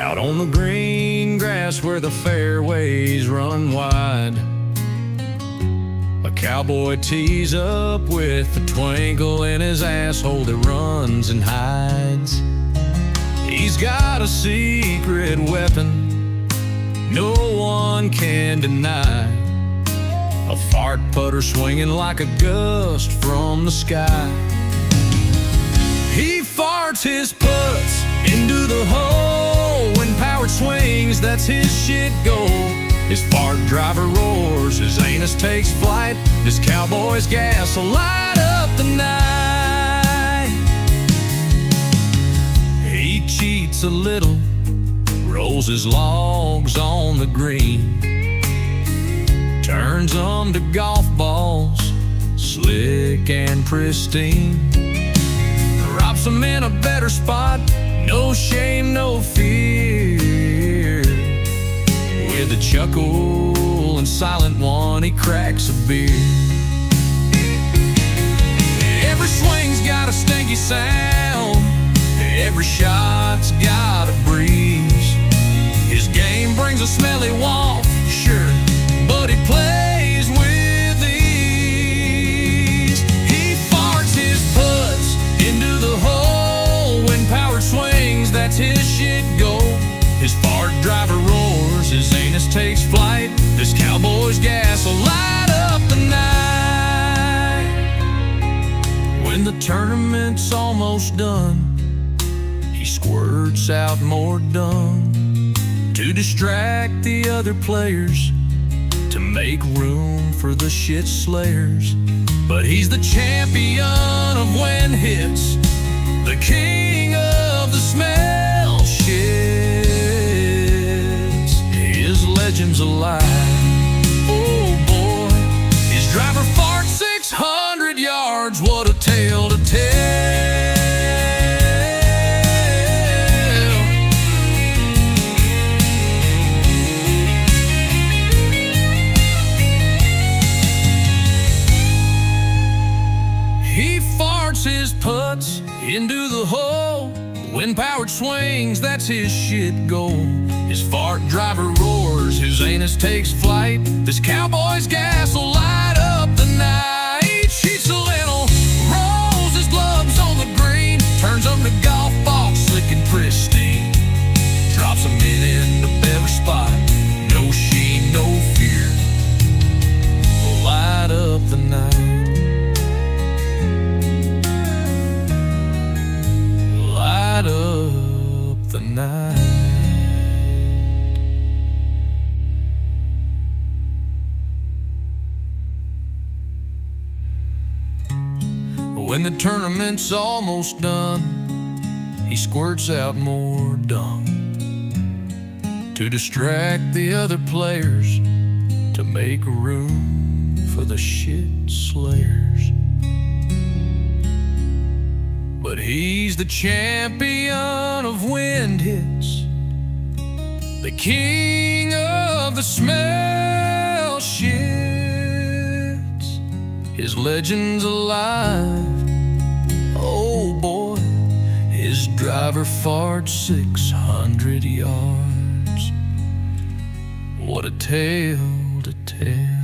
Out on the green grass where the fairways run wide, a cowboy tees up with a twinkle in his asshole that runs and hides. He's got a secret weapon no one can deny, a fart putter swinging like a gust from the sky. He farts his putts into the hole. When power swings, that's his shit goal. His fart driver roars, his anus takes flight. This cowboy's gas will light up the night. He cheats a little, rolls his logs on the green, turns them to golf balls, slick and pristine. Drops them in a better spot, no shame, no fear. With a chuckle and silent one, he cracks a beer. Every swing's got a stinky sound, every shot's got a breeze. His game brings a smelly waft, sure, but he plays with ease. He farts his putts into the hole. When power swings, that's his shit goal. His fart driver roars, his anus takes flight. This cowboy's gas will light up the night. When the tournament's almost done, he squirts out more dung to distract the other players, to make room for the shit slayers. But he's the champion of wind hits, the king of the smell shits. His legend's alive, oh boy. His driver farts 600 yards, what a tale to tell. He farts his putts into the hole. When powered swings, that's his shit goal. His fart driver roars, his anus takes flight. This cowboy's gas will light up the night. Cheats a little, rolls his gloves on the green, turns them to golf balls, slick and pristine. Drops them in the better spot, no shame, no fear. Light up the night. Light up the night. When the tournament's almost done, he squirts out more dung to distract the other players, to make room for the shit slayers. But he's the champion of wind hits, the king of the smell shits. His legend's alive, oh boy. His driver farts 600 yards, what a tale to tell.